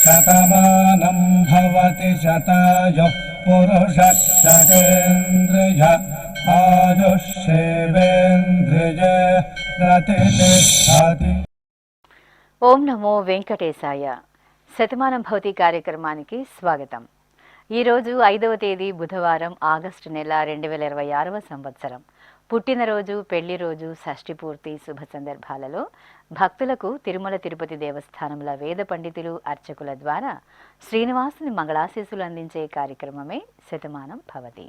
శతమానం భవతి శతాయుః పురుషः శతేంద్రియ ఆయుష్యేవేంద్రియే ప్రతిష్ఠతి. ఓం నమో వెంకటేశాయ. శతమానం భవతి కార్యక్రమానికి స్వాగతం. ఈరోజు 5వ తేదీ బుధవారం, ఆగస్టు నెల 2026వ సంవత్సరం. పుట్టినరోజు, పెళ్లి రోజు, షష్ఠి పూర్తి శుభ సందర్భాలలో భక్తులకు తిరుమల తిరుపతి దేవస్థానముల వేద పండితులు, అర్చకుల ద్వారా శ్రీనివాసుని మంగళాశీస్సులు అందించే కార్యక్రమమే శతమానం భవతి.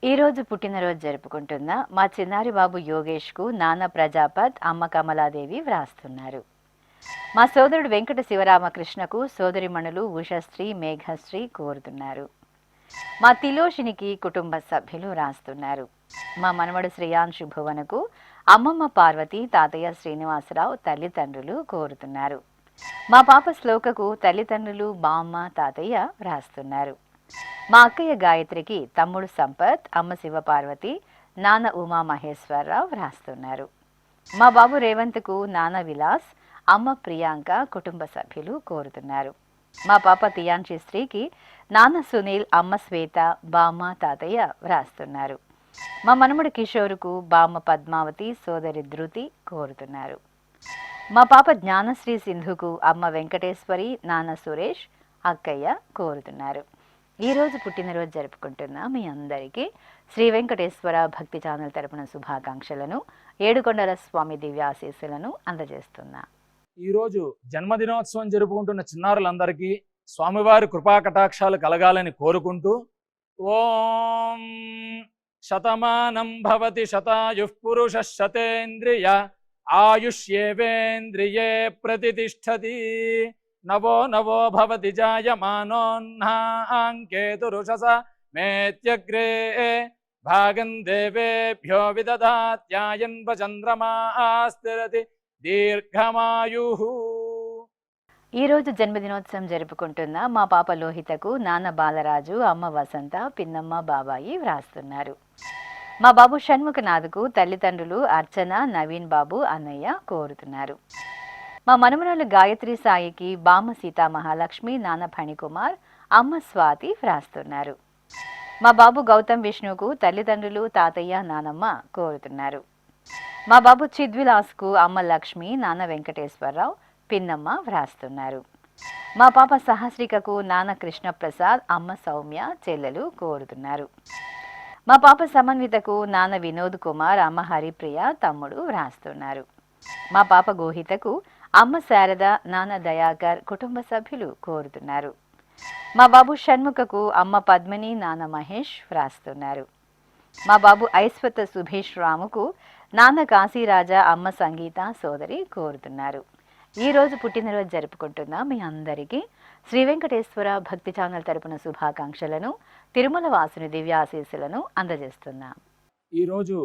ఈరోజు పుట్టినరోజు జరుపుకుంటున్న మా చిన్నారి బాబు యోగేష్కు నాన్న ప్రజాపత్, అమ్మ కమలాదేవి వ్రాస్తున్నారు. మా సోదరుడు వెంకట శివరామకృష్ణకు సోదరిమణులు ఉషశ్రీ, మేఘశ్రీ కోరుతున్నారు. మా తిలోషినికి కుటుంబ సభ్యులు రాస్తున్నారు. మా మనవడు శ్రేయాంశు భువనకు అమ్మమ్మ పార్వతి, తాతయ్య శ్రీనివాసరావు తల్లిదండ్రులు కోరుతున్నారు. మా పాప శ్లోకకు తల్లిదండ్రులు, బామ్మ, తాతయ్య వ్రాస్తున్నారు. మా అక్కయ్య గాయత్రికి తమ్ముడు సంపత్, అమ్మ శివపార్వతి, నాన్న ఉమా మహేశ్వరరావు వ్రాస్తున్నారు. మా బాబు రేవంత్కు నాన్న విలాస్, అమ్మ ప్రియాంక కుటుంబ సభ్యులు కోరుతున్నారు. మా పాప తియాన్షి శ్రీకి నాన్న సునీల్, అమ్మ శ్వేత, బామ్మ, తాతయ్య వ్రాస్తున్నారు. మా మనముడు కిషోరుకు బామ్మ పద్మావతి, సోదరి ధృతి కోరుతున్నారు. మా పాప జ్ఞానశ్రీ సింధుకు అమ్మ వెంకటేశ్వరి, నాన్న సురేష్, అక్కయ్య కోరుతున్నారు. ఈరోజు పుట్టినరోజు జరుపుకుంటున్న మీ అందరికీ శ్రీ వెంకటేశ్వర భక్తి ఛానల్ తరపున శుభాకాంక్షలను, ఏడుకొండల స్వామి దివ్యాశీస్సులను అందజేస్తున్నా. ఈరోజు జన్మదినోత్సవం జరుపుకుంటున్న చిన్నారులందరికీ స్వామివారి కృపాకటాక్షాలు కలగాలని కోరుకుంటూ, ఓం శతమానం భవతి శతాయుః పురుషః శతేంద్రియ ఆయుష్యేవేంద్రియే ప్రతిష్ఠతి. నవో నవో భవతి జాయమానోన్హాంకేతురుషస మేత్యగ్రే భాగం దేవేభ్యో విదధాత్యాయన్వ చంద్రమాస్థిరతి దీర్ఘమాయుః. ఈరోజు జన్మదినోత్సవం జరుపుకుంటున్న మా పాప లోహితకు నాన్న బాలరాజు, అమ్మ వసంత, పిన్నమ్మ, బాబాయి వ్రాస్తున్నారు. మా బాబు షణ్ముఖనాథ్కు తల్లిదండ్రులు అర్చన, నవీన్ బాబు, అన్నయ్య కోరుతున్నారు. మా మనమరాలు గాయత్రి సాయికి బామ్మ సీతా మహాలక్ష్మి, నాన్న ఫణికుమార్, అమ్మ స్వాతి వ్రాస్తున్నారు. మా బాబు గౌతమ్ విష్ణుకు తల్లిదండ్రులు తాతయ్య, నానమ్మ కోరుతున్నారు. మా బాబు చిద్విలాస్కు అమ్మ లక్ష్మి, నాన్న వెంకటేశ్వరరావు, పిన్నమ్మ వ్రాస్తున్నారు. మా పాప సహస్రికకు నాన్న కృష్ణప్రసాద్, అమ్మ సౌమ్య, చెల్లెలు కోరుతున్నారు. మా పాప సమన్వితకు నాన్న వినోద్ కుమార్, అమ్మ హరిప్రియ, తమ్ముడు వ్రాస్తున్నారు. మా పాప గోహితకు అమ్మ శారద, నాన్న దయాకర్, కుటుంబ సభ్యులు కోరుతున్నారు. మా బాబు షణ్ముఖకు అమ్మ పద్మిని, నాన్న మహేష్ వ్రాస్తున్నారు. మా బాబు ఐశ్వత సుభేష్ రాముకు నాన్న కాశీరాజా, అమ్మ సంగీత, సోదరి కోరుతున్నారు. ఈరోజు పుట్టినరోజు జరుపుకుంటున్న మీ అందరికీ శ్రీ వెంకటేశ్వర భక్తి ఛానల్ తరపున శుభాకాంక్షలను, తిరుమల వాసుని దివ్యాశీస్సులను అందజేస్తున్నాం. ఈరోజు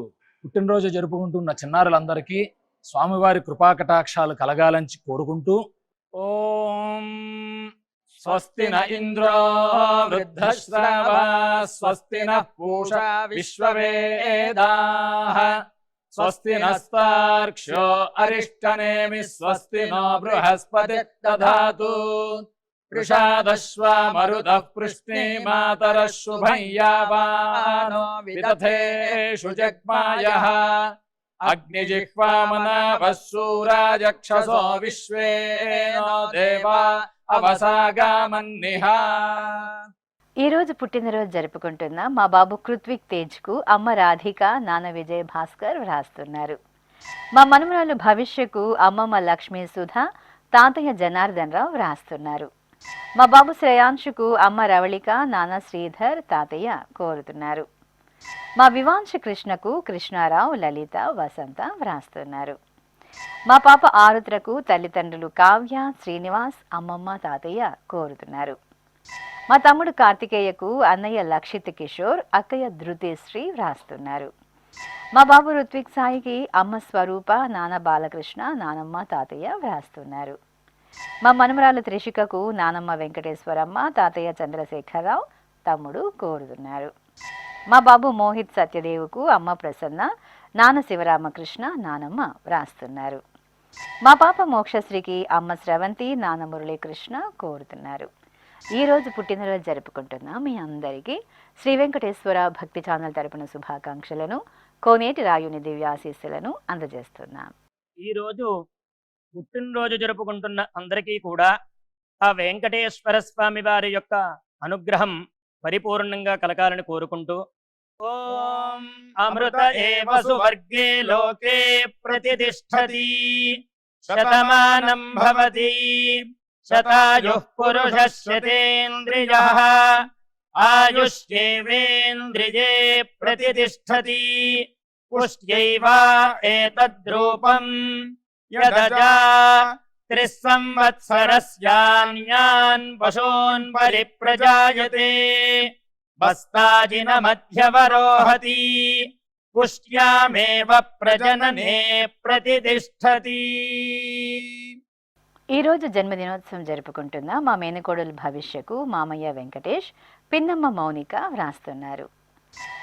పుట్టినరోజు జరుపుకుంటున్న చిన్నారులందరికీ స్వామివారి కృపాకటాక్షాలు కలగాలని కోరుకుంటూ, ఓం స్వస్తి న ఇంద్రో వృద్ధశ్రవా స్వస్తి నః పూషా విశ్వవేదాః స్వస్తి నస్తార్క్ష్యో అరిష్టనేమి స్వస్తి నో బృహస్పతి దధాతు వృషాదశ్వా మరుతః పృష్ణీమాతరః శుభం యావానో విదథేషు జగ్మాయః అగ్నిజిహ్వామనాభः శూరాజక్షసో విశ్వేనో దేవా అవసాగామన్నిహ. ఈరోజు పుట్టినరోజు జరుపుకుంటున్న మా బాబు కృత్విక్ తేజ్కు అమ్మ రాధిక, నాన్న విజయ్ భాస్కర్ వ్రాస్తున్నారు. మా మనమరాలు భవిష్యకు అమ్మమ్మ లక్ష్మీ సుధ, తాతయ్య జనార్దన్ రావు వ్రాస్తున్నారు. మా బాబు శ్రేయాంశుకు అమ్మ రవళిక, నాన్న శ్రీధర్, తాతయ్య కోరుతున్నారు. మా వివాంశ కృష్ణకు కృష్ణారావు, లలిత, వసంత వ్రాస్తున్నారు. మా పాప ఆరుద్రకు తల్లిదండ్రులు కావ్య, శ్రీనివాస్, అమ్మమ్మ, తాతయ్య కోరుతున్నారు. మా తమ్ముడు కార్తికేయకు అన్నయ్య లక్షిత్ కిషోర్, అక్కయ్య ధృతిశ్రీ వ్రాస్తున్నారు. మా బాబు రుత్విక్ సాయికి అమ్మ స్వరూప, నాన్న బాలకృష్ణ, నానమ్మ, తాతయ్య వ్రాస్తున్నారు. మా మనమరాలు త్రిషికకు నానమ్మ వెంకటేశ్వరమ్మ, తాతయ్య చంద్రశేఖరరావు, తమ్ముడు కోరుతున్నారు. మా బాబు మోహిత్ సత్యదేవుకు అమ్మ ప్రసన్న, నాన్న శివరామకృష్ణ, నానమ్మ వ్రాస్తున్నారు. మా పాప మోక్షశ్రీకి అమ్మ స్రవంతి, నాన్న మురళీకృష్ణ కోరుతున్నారు. ఈరోజు పుట్టినరోజు జరుపుకుంటున్న మీ అందరికీ శ్రీ వెంకటేశ్వర భక్తి ఛానల్ తరపున శుభాకాంక్షలను, కోనేటి రాయుని దివ్యాశీస్సులను అందజేస్తున్నాం. ఈరోజు పుట్టినరోజు జరుపుకుంటున్న అందరికీ కూడా ఆ వెంకటేశ్వర స్వామి వారి యొక్క అనుగ్రహం పరిపూర్ణంగా కలగాలని కోరుకుంటూ, ఓం అమృత ఏవ సువర్గే లోకే ప్రతిష్ఠతి శతమానం భవతి శతాయుః పురుషः శతేంద్రియః ఆయుష్యేవేంద్రియే ప్రతిష్ఠతి పుష్ట్యైవ ఏతద్రూపం యదజా త్రిస్సంవత్సరస్యాన్యాన్ పశూన్ పరిప్రజాయతే బస్తాజిన మధ్యవరోహతి పుష్ట్యామేవ ప్రజననే ప్రతిష్ఠతి. ఈరోజు జన్మదినోత్సవం జరుపుకుంటున్న మా మేనకోడలు భవిష్యకు మామయ్య వెంకటేష్, పిన్నమ్మ మౌనిక వ్రాస్తున్నారు.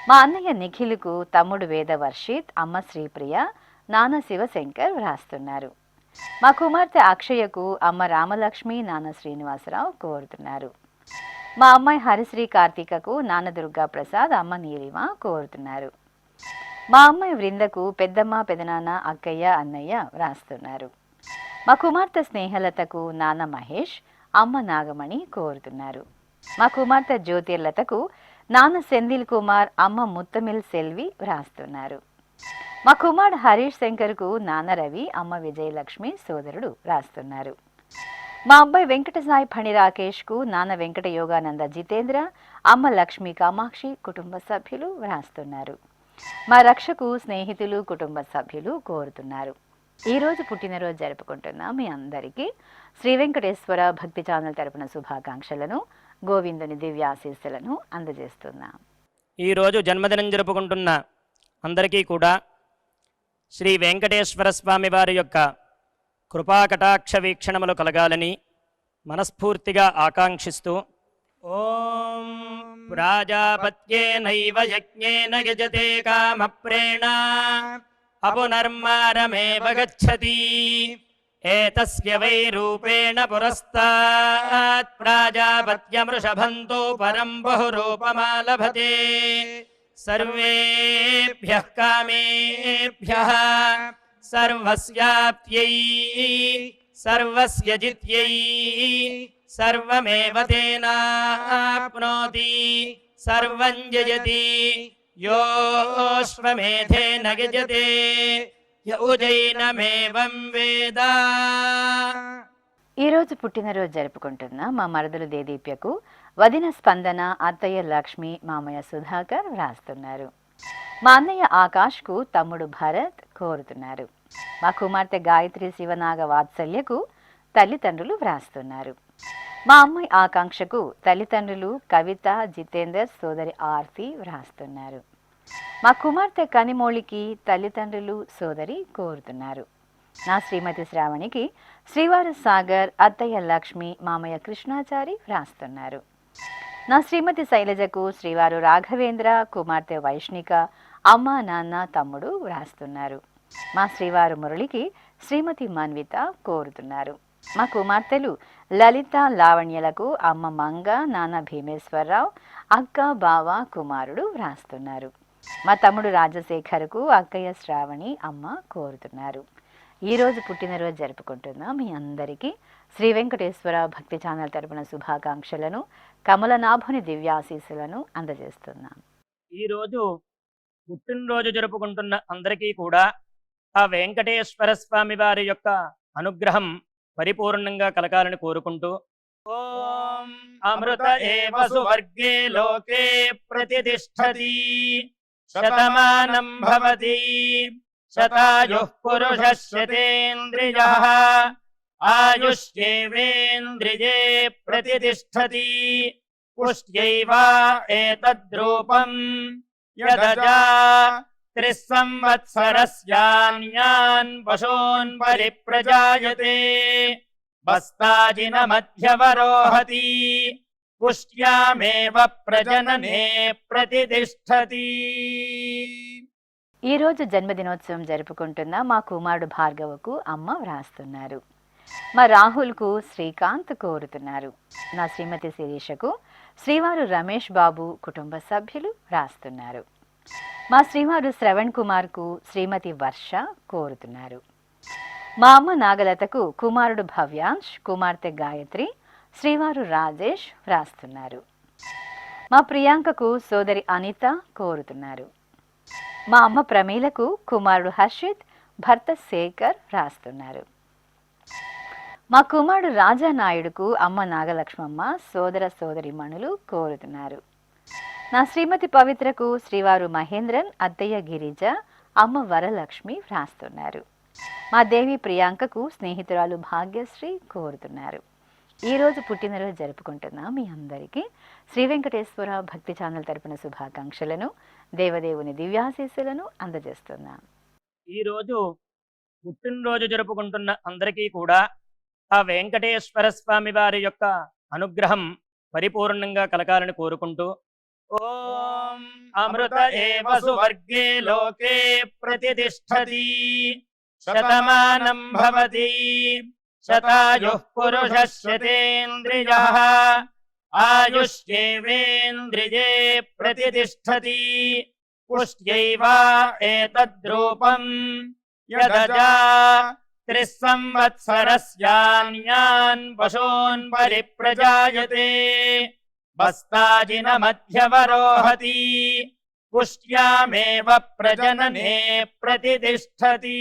మా అన్నయ్య నిఖిల్కు తమ్ముడు వేదవర్షిత్, అమ్మ శ్రీప్రియ, నాన్న శివశంకర్ వ్రాస్తున్నారు. మా కుమార్తె అక్షయకు అమ్మ రామలక్ష్మి, నాన్న శ్రీనివాసరావు కోరుతున్నారు. మా అమ్మాయి హరిశ్రీ కార్తీకకు నాన్న దుర్గా ప్రసాద్, అమ్మ నీలిమ కోరుతున్నారు. మా అమ్మాయి వృందకు పెద్దమ్మ, పెదనాన్న, అక్కయ్య, అన్నయ్య వ్రాస్తున్నారు. మా కుమార్తె స్నేహలతకు నాన్న మహేష్, అమ్మ నాగమణి కోరుతున్నారు. మా కుమార్తె జ్యోతిర్లతకు నాన్న సెందిల్ కుమార్, అమ్మ ముత్తమిల్ సెల్వి వ్రాస్తున్నారు. మా కుమారుడు హరీష్ శంకర్కు నాన్న రవి, అమ్మ విజయలక్ష్మి సోదరుడు వ్రాస్తున్నారు. మా అబ్బాయి వెంకట సాయి ఫణి రాకేష్కు నాన్న వెంకట యోగానంద జితేంద్ర, అమ్మ లక్ష్మీ కామాక్షి కుటుంబ సభ్యులు వ్రాస్తున్నారు. మా రక్షకు స్నేహితులు, కుటుంబ సభ్యులు కోరుతున్నారు. ఈరోజు పుట్టినరోజు జరుపుకుంటున్న మీ అందరికీ శ్రీ వెంకటేశ్వర భక్తి ఛానల్ తరపున శుభాకాంక్షలను, గోవిందుని దివ్యాశీస్సులను అందజేస్తున్నాం. ఈరోజు జన్మదినం జరుపుకుంటున్న అందరికీ కూడా శ్రీ వెంకటేశ్వర స్వామి వారి యొక్క కృపాకటాక్ష వీక్షణములు కలగాలని మనస్ఫూర్తిగా ఆకాంక్షిస్తూ, ఓం ప్రాజాపత్యేనైవ యజ్ఞేన యజతే కామప్రేణ అపునర్మారమేవ గచ్చతి ఏతస్య వై రూపేణ పురస్తాత్ ప్రాజాపత్యమృషభంతో పరం బహురూపమాలభతే సర్వేభ్యః కామేభ్యః సర్వస్యాప్త్యై సర్వస్య జిత్యై సర్వమేవ తేనాప్నోతి సర్వం జయతి యోశ్వమేధేన యజతే యౌజైనమేవం వేద. ఈరోజు పుట్టినరోజు జరుపుకుంటున్న మా మరదలు దేదీప్యకు వదిన స్పందన, అత్తయ్య లక్ష్మి, మామయ్య సుధాకర్ వ్రాస్తున్నారు. మా అన్నయ్య ఆకాష్కు తమ్ముడు భరత్ కోరుతున్నారు. మా కుమార్తె గాయత్రి శివనాగ వాత్సల్యకు తల్లిదండ్రులు వ్రాస్తున్నారు. మా అమ్మాయి ఆకాంక్షకు తల్లిదండ్రులు కవిత, జితేందర్, సోదరి ఆర్తి వ్రాస్తున్నారు. మా కుమార్తె కనిమోళికి తల్లిదండ్రులు, సోదరి కోరుతున్నారు. నా శ్రీమతి శ్రావణికి శ్రీవారు సాగర్, అత్తయ్య లక్ష్మి, మామయ్య కృష్ణాచారి వ్రాస్తున్నారు. నా శ్రీమతి శైలజకు శ్రీవారు రాఘవేంద్ర, కుమార్తె వైష్ణిక, అమ్మ, నాన్న, తమ్ముడు వ్రాస్తున్నారు. మా శ్రీవారు మురళికి శ్రీమతి మన్విత కోరుతున్నారు. మా కుమార్తెలు లలిత, లావణ్యలకు అమ్మ మంగ, నాన్న భీమేశ్వరరావు, అక్క, బావ, కుమారుడు వ్రాస్తున్నారు. మా తమ్ముడు రాజశేఖర్కు అక్కయ్య శ్రావణి, అమ్మ కోరుతున్నారు. ఈరోజు పుట్టినరోజు జరుపుకుంటున్న మీ అందరికీ శ్రీ వెంకటేశ్వర భక్తి ఛానల్ తరపున శుభాకాంక్షలను, కమలనాభుని దివ్యాశీస్సులను అందజేస్తున్నాం. ఈరోజు పుట్టినరోజు జరుపుకుంటున్న అందరికీ కూడా ఆ వెంకటేశ్వర స్వామి వారి యొక్క అనుగ్రహం పరిపూర్ణంగా కలగాలని కోరుకుంటూ, ఓం అమృత ఏవ సువర్గే లోకే ప్రతిష్ఠతి శతమానం భవతి శతాయుః పురుషः శతేంద్రియः ఆయుష్యేవేంద్రియే ప్రతిష్టతి పుష్ట్యైవ ఏతద్రూపం యదజా 3 సంవత్సరస్యాన్యాన్ పశూన్ పరిప్రజాయతే బస్తాజిన మధ్యవరోహతి పుష్ట్యామేవ ప్రజననే ప్రతిష్టతి. ఈ రోజు జన్మదినోత్సవం జరుపుకుంటున్న మా కుమారుడు భార్గవకు అమ్మ వ్రాస్తున్నారు. మా రాహుల్కు శ్రీకాంత్ కోరుతున్నారు. నా శ్రీమతి శిరీషకు శ్రీవారు రమేష్ బాబు కుటుంబ సభ్యులు వ్రాస్తున్నారు. మా శ్రీవారు శ్రవణ్ కుమార్కు శ్రీమతి వర్ష కోరుతున్నారు. మా అమ్మ నాగలతకు కుమారుడు భవ్యాంశ్, కుమార్తె గాయత్రి, శ్రీవారు రాజేష్ వ్రాస్తున్నారు. మా ప్రియాంకకు సోదరి అనిత కోరుతున్నారు. మా అమ్మ ప్రమీలకు కుమారుడు హర్షిత్, భర్త శేఖర్ వ్రాస్తున్నారు. మా కుమారుడు రాజానాయుడుకు అమ్మ నాగలక్ష్మమ్మ, సోదర సోదరిమణులు కోరుతున్నారు. నా శ్రీమతి పవిత్రకు శ్రీవారు మహేంద్రన్, అత్తయ్య గిరిజ, అమ్మ వరలక్ష్మి వ్రాస్తున్నారు. మా దేవి ప్రియాంకకు స్నేహితురాలు భాగ్యశ్రీ కోరుతున్నారు. ఈరోజు పుట్టినరోజు జరుపుకుంటున్న మీ అందరికీ శ్రీ వెంకటేశ్వర భక్తి ఛానల్ తరపున శుభాకాంక్షలను, దేవదేవుని దివ్యాశీస్సులను అందజేస్తున్నాం. ఈరోజు పుట్టినరోజు జరుపుకుంటున్న అందరికీ కూడా ఆ వెంకటేశ్వర స్వామి వారి యొక్క అనుగ్రహం పరిపూర్ణంగా కలగాలని కోరుకుంటూ ఓం అమృత ఏవ సువర్గే లోకే ప్రతిష్టతి శతమానం భవతి శతాయుః పురుషः శతేంద్రియः ఆయుష్యేవేంద్రియే ప్రతిష్టతి పుష్ట్యైవ ఏతద్రూపం యదజా 3 సంవత్సరస్యాన్యాన్ పశూన్ పరిప్రజాయతే బస్తాజిన మధ్యవరోహతి పుష్ట్యామేవ ప్రజననే ప్రతిష్టతి.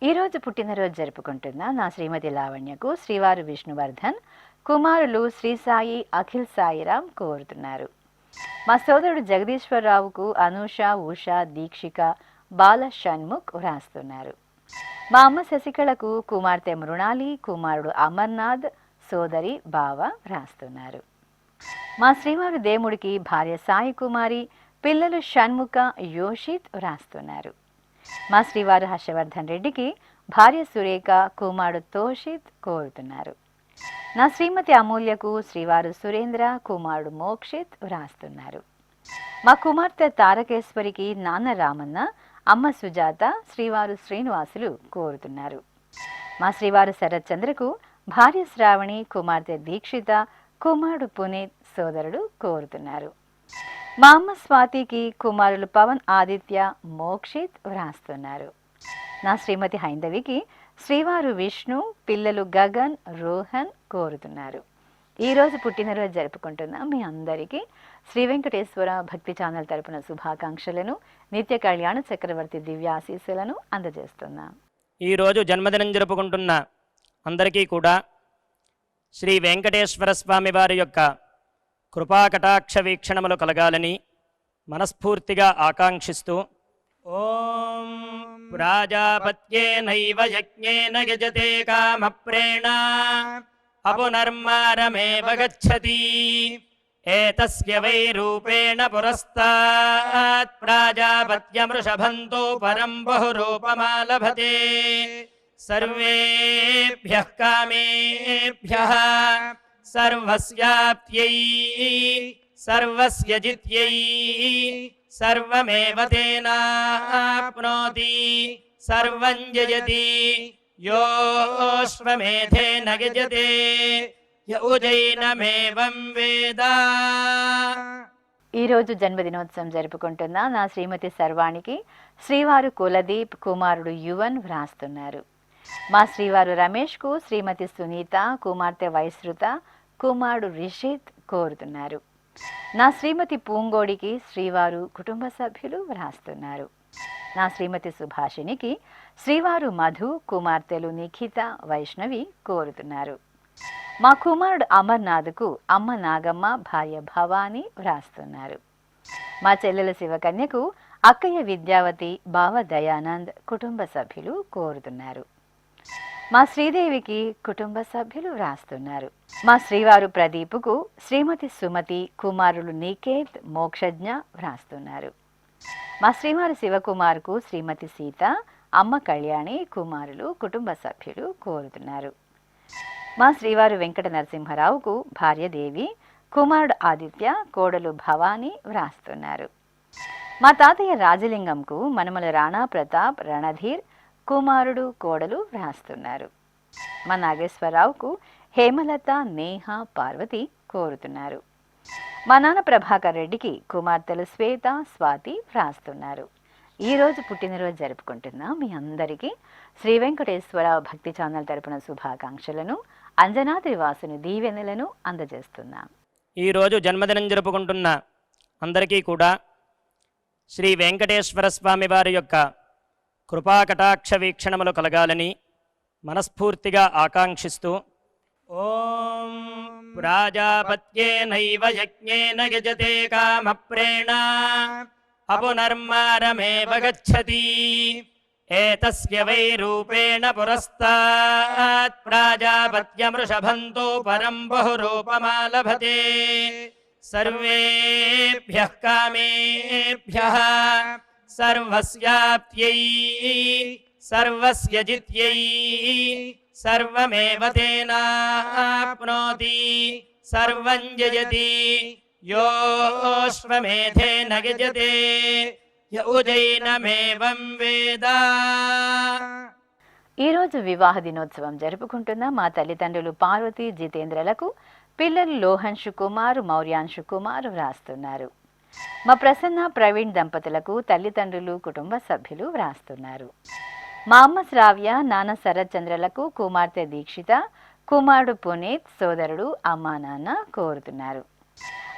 ఈరోజు పుట్టినరోజు జరుపుకుంటున్న నా శ్రీమతి లావణ్యకు శ్రీవారు విష్ణువర్ధన్, కుమారులు శ్రీ సాయి, అఖిల్ సాయిరామ్ కోరుతున్నారు. మా సోదరుడు జగదీశ్వరరావుకు అనూష, ఉషా, దీక్షిక, బాల షణ్ముఖ్ వ్రాస్తున్నారు. మా అమ్మ శశికళకు కుమార్తె మృణాలి, కుమారుడు అమర్నాథ్, సోదరి బావ వ్రాస్తున్నారు. మా శ్రీవారు దేముడికి భార్య సాయి కుమారి, పిల్లలు షణ్ముఖ, యోషిత్ వ్రాస్తున్నారు. మా శ్రీవారు హర్షవర్ధన్ రెడ్డికి భార్య సురేఖ, కుమారుడు తోషిత్ కోరుతున్నారు. నా శ్రీమతి అమూల్యకు శ్రీవారు సురేంద్ర, కుమారుడు మోక్షిత్ వ్రాస్తున్నారు. మా కుమార్తె తారకేశ్వరికి నాన్న రామన్న, అమ్మ సుజాత, శ్రీవారు శ్రీనివాసులు కోరుతున్నారు. మా శ్రీవారు శరత్చంద్రకు భార్య శ్రావణి, కుమార్తె దీక్షిత, కుమారుడు పునీత్, సోదరుడు కోరుతున్నారు. మా అమ్మ స్వాతికి కుమారులు పవన్, ఆదిత్య, మోక్షిత్ వ్రాస్తున్నారు. నా శ్రీమతి హైందవికి శ్రీవారు విష్ణు, పిల్లలు గగన్, రోహన్ కోరుతున్నారు. ఈరోజు పుట్టినరోజు జరుపుకుంటున్న మీ అందరికీ శ్రీ వెంకటేశ్వర భక్తి ఛానల్ తరపున శుభాకాంక్షలను, నిత్య కళ్యాణ చక్రవర్తి దివ్యాశీస్సులను అందజేస్తున్నాం. ఈరోజు జన్మదినం జరుపుకుంటున్న అందరికీ కూడా శ్రీ వెంకటేశ్వర స్వామి వారి యొక్క కృపాకటాక్ష వీక్షణములు కలగాలని మనస్ఫూర్తిగా ఆకాంక్షిస్తూ ఓం ప్రాజాపత్యేనైవ యజ్ఞేన యజతే కామప్రేణ అపునర్మారమేవ గచ్చతి ఏతస్య వై రూపేణ పురస్తాత్ ప్రాజాపత్యమృషభంతో పరం బహురూపమాలభతే సర్వేభ్యః కామేభ్యః సర్వస్యాప్త్యై సర్వస్య జిత్యై సర్వమేవ తేనాప్నోతి సర్వం జయతి యోష్వమేధేన గజతే యౌజైనమేవం వేద. ఈరోజు జన్మదినోత్సవం జరుపుకుంటున్న నా శ్రీమతి సర్వాణికి శ్రీవారు కులదీప్, కుమారుడు యువన్ వ్రాస్తున్నారు. మా శ్రీవారు రమేష్కు శ్రీమతి సునీత, కుమార్తె వైశ్రుత, కుమారుడు రిషిత్ కోరుతున్నారు. నా శ్రీమతి పూంగోడికి శ్రీవారు కుటుంబ సభ్యులు వ్రాస్తున్నారు. నా శ్రీమతి సుభాషినికి శ్రీవారు మధు, కుమార్తెలు నిఖిత, వైష్ణవి కోరుతున్నారు. మా కుమారుడు అమర్నాథ్కు అమ్మ నాగమ్మ, భార్య భవాని వ్రాస్తున్నారు. మా చెల్లెల శివకన్యకు అక్కయ్య విద్యావతి, బావ దయానంద్ కుటుంబ సభ్యులు కోరుతున్నారు. మా శ్రీదేవికి కుటుంబ సభ్యులు వ్రాస్తున్నారు. మా శ్రీవారు ప్రదీపుకు శ్రీమతి సుమతి, కుమారులు నికేత్, మోక్షజ్ఞ వ్రాస్తున్నారు. మా శ్రీవారు శివకుమార్కు శ్రీమతి సీత, అమ్మ కళ్యాణి, కుమారులు కుటుంబ సభ్యులు కోరుతున్నారు. మా శ్రీవారు వెంకట నరసింహరావుకు భార్య దేవి, కుమారుడు ఆదిత్య, కోడలు భవాని వ్రాస్తున్నారు. మా తాతయ్య రాజలింగంకు మనమల రాణా ప్రతాప్, రణధీర్, కుమారుడు కోడలు వ్రాస్తున్నారు. మా నాగేశ్వరరావుకు హేమలత, నేహ, పార్వతి కోరుతున్నారు. మా నాన్న ప్రభాకర్ రెడ్డికి కుమార్తెలు శ్వేత, స్వాతి వ్రాస్తున్నారు. ఈరోజు పుట్టినరోజు జరుపుకుంటున్న మీ అందరికీ శ్రీ వెంకటేశ్వర భక్తి ఛానల్ తరపున శుభాకాంక్షలను, అంజనాద్రి వాసుని దీవెనలను అందజేస్తున్నాం. ఈరోజు జన్మదినం జరుపుకుంటున్న అందరికీ కూడా శ్రీ వెంకటేశ్వర స్వామి వారి యొక్క కృపాకటాక్ష వీక్షణములు కలగాలని మనస్ఫూర్తిగా ఆకాంక్షిస్తూ ఓం ప్రాజాపత్యేనైవ యజ్ఞేన యజతే కామప్రేణ అపునర్మారమేవ గచ్చతి ఏతస్య వై రూపేణ పురస్తాత్ ప్రాజాపత్యమృషభంతో పరం బహురూపమాలభతే సర్వేభ్యః కామేభ్యః సర్వస్యాప్త్యై సర్వస్య జిత్యై సర్వమేవ తేనాప్నోతి సర్వం జయతి యోశ్వమేధేన యజతే యౌజైనమేవం వేద. ఈరోజు వివాహ దినోత్సవం జరుపుకుంటున్న మా తల్లిదండ్రులు పార్వతి, జితేంద్రలకు పిల్లలు లోహన్షు కుమార్, మౌర్యాంశు కుమార్ వ్రాస్తున్నారు. మా ప్రసన్న, ప్రవీణ్ దంపతులకు తల్లిదండ్రులు కుటుంబ సభ్యులు వ్రాస్తున్నారు. మా అమ్మ శ్రావ్య, నాన్న శరత్ చంద్రలకు కుమార్తె దీక్షిత, కుమారుడు పునీత్, సోదరుడు అమ్మా నాన్న కోరుతున్నారు.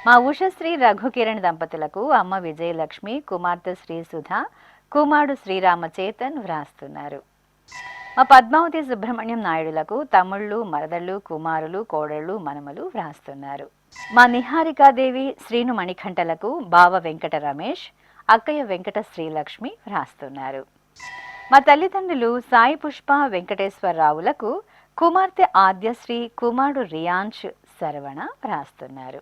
మా ఉషశ్రీ, రఘుకిరణ్ దంపతులకు అమ్మ విజయలక్ష్మి, కుమార్తె శ్రీ సుధా, కుమారుడు శ్రీరామచేతన్ వ్రాస్తున్నారు. మా పద్మావతి సుబ్రహ్మణ్యం నాయుడులకు తమ్ముళ్ళు, మరదళ్ళు, కుమారులు, కోడళ్ళు, మనమలు వ్రాస్తున్నారు. మా నిహారికాదేవి, శ్రీను మణికంఠలకు బావ వెంకట రమేష్, అక్కయ్య వెంకట శ్రీలక్ష్మి వ్రాస్తున్నారు. మా తల్లిదండ్రులు సాయి పుష్ప, వెంకటేశ్వరరావులకు కుమార్తె ఆద్యశ్రీ, కుమారుడు రియాంష్, శరవణ వ్రాస్తున్నారు.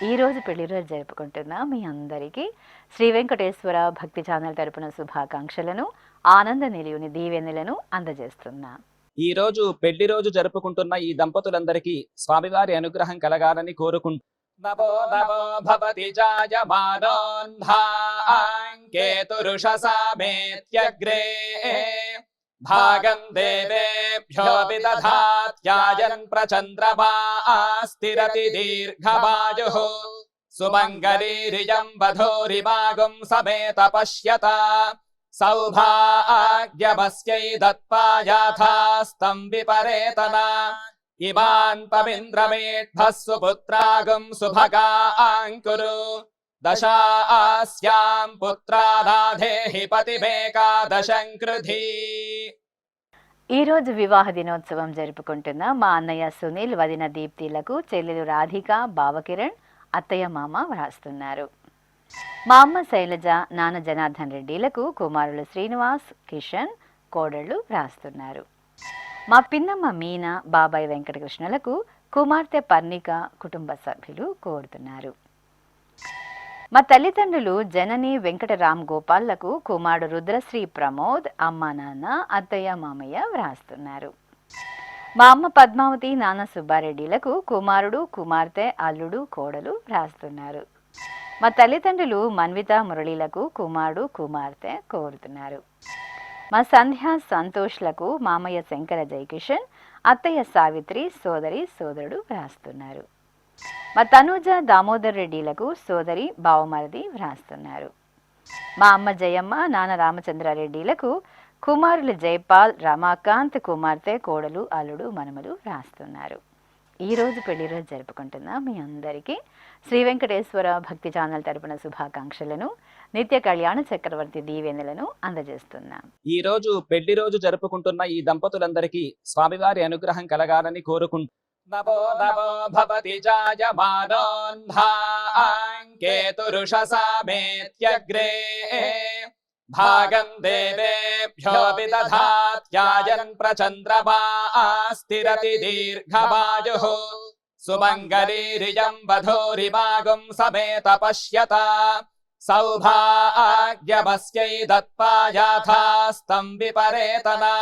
ఈరోజు పెళ్లిరోజు జరుపుకుంటున్న మీ అందరికీ శ్రీ వెంకటేశ్వర భక్తి ఛానల్ తరపున శుభాకాంక్షలను, ఆనంద నిలయుని దీవెనలను అందజేస్తున్నా. ఈ రోజు పెళ్లి రోజు జరుపుకుంటున్న ఈ దంపతులందరికీ స్వామివారి అనుగ్రహం కలగాలని కోరుకుంటూ నమో నమో భవతి జాయమానోన్ధాంకేతురుషసామేత్యగ్రే భాగం దేవేభ్యో విదధాత్యాయన్ ప్రచంద్రమా స్థిరతి దీర్ఘమాయుః సుమంగళీరియం వధూరిమాగుం సమేత పశ్యత సౌభాగ్యమస్యై దత్పాయాథాస్తం విపరేతనా ఇమాన్ పవింద్రమేఢ్భః సుపుత్రాగం సుభగాంకురు దశాస్యాం పుత్రానాధేహి పతిమేకాదశం కృధి. ఈరోజు వివాహ దినోత్సవం జరుపుకుంటున్న మా అన్నయ్య సునీల్, వదిన దీప్తిలకు చెల్లెలు రాధిక, బావకిరణ్, అత్తయ్య మామ వ్రాస్తున్నారు. మా అమ్మ శైలజ, నాన్న జనార్దన్ రెడ్డిలకు కుమారులు శ్రీనివాస్, కిషన్, కోడళ్ళు వ్రాస్తున్నారు. మా పిన్నమ్మ మీనా, బాబాయ్ వెంకటకృష్ణలకు కుమార్తె పర్ణిక, కుటుంబ సభ్యులు కోరుతున్నారు. మా తల్లిదండ్రులు జనని వెంకట రామ్ గోపాల్లకు కుమారుడు రుద్రశ్రీ ప్రమోద్, అమ్మ నాన్న, అత్తయ్య మామయ్య వ్రాస్తున్నారు. మా అమ్మ పద్మావతి, నాన్న సుబ్బారెడ్డిలకు కుమారుడు, కుమార్తె, అల్లుడు, కోడలు వ్రాస్తున్నారు. మా తల్లిదండ్రులు మన్విత మురళీలకు కుమారుడు, కుమార్తె కోరుతున్నారు. మా సంధ్య, సంతోష్లకు మామయ్య శంకర జయకిషన్, అత్తయ్య సావిత్రి, సోదరి, సోదరుడు వ్రాస్తున్నారు. మా తనూజ, దామోదర్ రెడ్డిలకు సోదరి, బావమరది వ్రాస్తున్నారు. మా అమ్మ జయమ్మ, నాన్న రామచంద్రారెడ్డిలకు కుమారులు జైపాల్, రమాకాంత్, కుమార్తె, కోడలు, అల్లుడు, మనమలు వ్రాస్తున్నారు. ఈరోజు పెళ్లిరోజు జరుపుకుంటున్న మీ అందరికీ శ్రీ వెంకటేశ్వర భక్తి ఛానల్ తరపున శుభాకాంక్షలను, నిత్య కళ్యాణ చక్రవర్తి దీవెనలను అందజేస్తున్నాం. ఈ రోజు పెళ్లి రోజు జరుపుకుంటున్న ఈ దంపతులందరికీ స్వామివారి అనుగ్రహం కలగాలని కోరుకుంటూ नभो नभो भवति जायमानोऽह्नाङ्केतुरुषसा मेत्यग्रे भागं देवेभ्यो विदधात्यायन् प्रचन्द्रमा स्थिरति दीर्घमायुः सुमङ्गलीरियं वधूरिमागुं समेत पश्यता सौभाग्यमस्यै दत्पायाथास्तं विपरेतना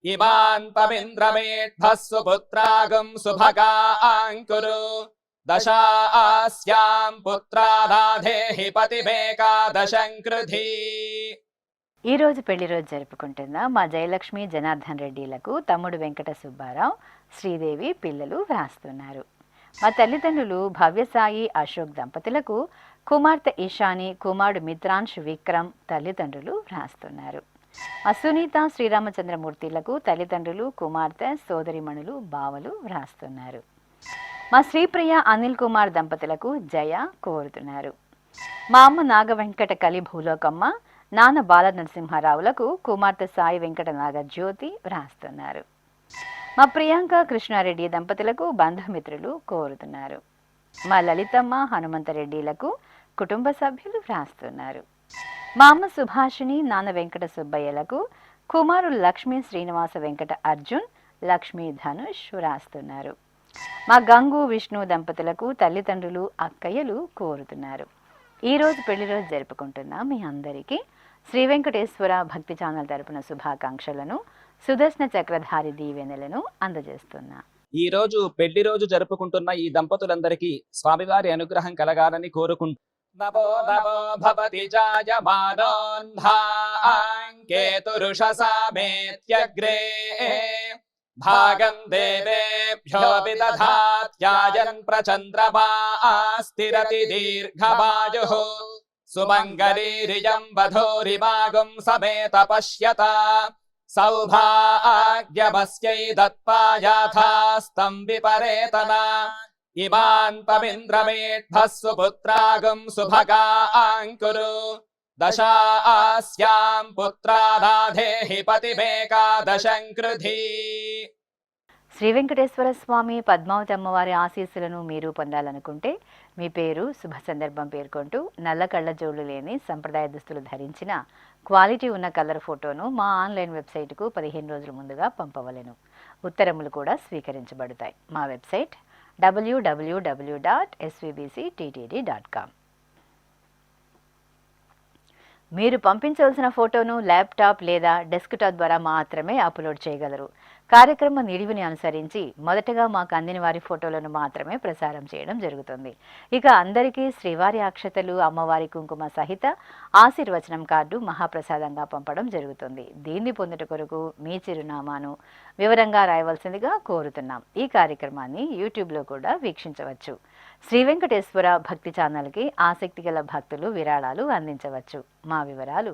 इमान् पविन्द्रमेढ्भः सुपुत्रागुं सुभगाङ्कुरु दशास्यां पुत्रानाधेहि पतिमेकादशं कृधी। ఈ రోజు పెళ్లి రోజు జరుపుకుంటున్న మా జయలక్ష్మి జనార్దన్ రెడ్డిలకు తమ్ముడు వెంకట సుబ్బారావు శ్రీదేవి పిల్లలు వ్రాస్తున్నారు. మా తల్లిదండ్రులు భవ్యసాయి అశోక్ దంపతులకు కుమార్తె ఈశాని కుమారుడు మిత్రాంశ్ విక్రమ్ తల్లిదండ్రులు వ్రాస్తున్నారు. మా సునీత శ్రీరామచంద్రమూర్తిలకు తల్లిదండ్రులు కుమార్తె సోదరిమణులు బావలు వ్రాస్తున్నారు. మా శ్రీప్రియ అనిల్ కుమార్ దంపతులకు జయ కోరుతున్నారు. మా అమ్మ నాగవెంకట కలి భూలోకమ్మ నాన్న బాల నరసింహారావులకు కుమార్తె సాయి వెంకట నాగజ్యోతి వ్రాస్తున్నారు. మా ప్రియాంక కృష్ణారెడ్డి దంపతులకు బంధుమిత్రులు కోరుతున్నారు. మా లలితమ్మ హనుమంతరెడ్డిలకు కుటుంబ సభ్యులు వ్రాస్తున్నారు. మా అమ్మ సుభాషిణి నాన్న వెంకట సుబ్బయ్యలకు కుమారులు లక్ష్మీ శ్రీనివాస వెంకట అర్జున్ లక్ష్మీ ధనుష్ వ్రాస్తున్నారు. మా గంగు విష్ణు దంపతులకు తల్లిదండ్రులు అక్కయ్యలు కోరుతున్నారు. ఈరోజు పెళ్లి రోజు జరుపుకుంటున్న మీ అందరికీ శ్రీ వెంకటేశ్వర భక్తి ఛానల్ తరపున శుభాకాంక్షలను సుదర్శన చక్రధారి దీవెనలను అందజేస్తున్నా. ఈ రోజు పెళ్లి రోజు జరుపుకుంటున్న ఈ దంపతులందరికీ స్వామివారి అనుగ్రహం కలగాలని కోరుకుంటూ నభో నభో భవతి జాయమానోऽह्नाङ्केतुरुषसा मेत्यग्रे भागं देवेभ्यो विदधात्यायन् प्रचन्द्रमा स्थिरति दीर्घमायुः सुमङ्गलीरियं वधूरिमागुं समेत पश्यता सौभाग्यमस्यै दत्पायाथास्तं विपरेतना इमान् पविन्द्रमेढ्भः सुपुत्रागुं सुभगाङ्कुरु दशास्यां पुत्रानाधेहि पतिमेकादशं कृधी। శ్రీ వెంకటేశ్వర స్వామి పద్మావతి అమ్మవారి ఆశీస్సులను మీరు పొందాలనుకుంటే మీ పేరు శుభ సందర్భం పేర్కొంటూ నల్ల కళ్ళజోళ్లు లేని సంప్రదాయ దుస్తులు ధరించిన క్వాలిటీ ఉన్న కలర్ ఫోటోను మా ఆన్లైన్ వెబ్సైట్కు 15 రోజుల ముందుగా పంపవలెను. ఉత్తరములు కూడా స్వీకరించబడతాయి. మా వెబ్సైట్ www.svbcttd.com. మీరు పంపించవలసిన ఫోటోను ల్యాప్టాప్ లేదా డెస్క్టాప్ ద్వారా మాత్రమే అప్లోడ్ చేయగలరు. కార్యక్రమ నిడివిని అనుసరించి మొదటగా మాకు అందిన వారి ఫోటోలను మాత్రమే ప్రసారం చేయడం జరుగుతుంది. ఇక అందరికీ శ్రీవారి అక్షతలు అమ్మవారి కుంకుమ సహిత ఆశీర్వచనం కార్డు మహాప్రసాదంగా పంపడం జరుగుతుంది. దీన్ని పొందుట కొరకు మీ చిరునామాను వివరంగా రాయవలసిందిగా కోరుతున్నాం. ఈ కార్యక్రమాన్ని యూట్యూబ్లో కూడా వీక్షించవచ్చు. శ్రీ వెంకటేశ్వర భక్తి ఛానల్కి ఆసక్తి గల భక్తులు విరాళాలు అందించవచ్చు. మా వివరాలు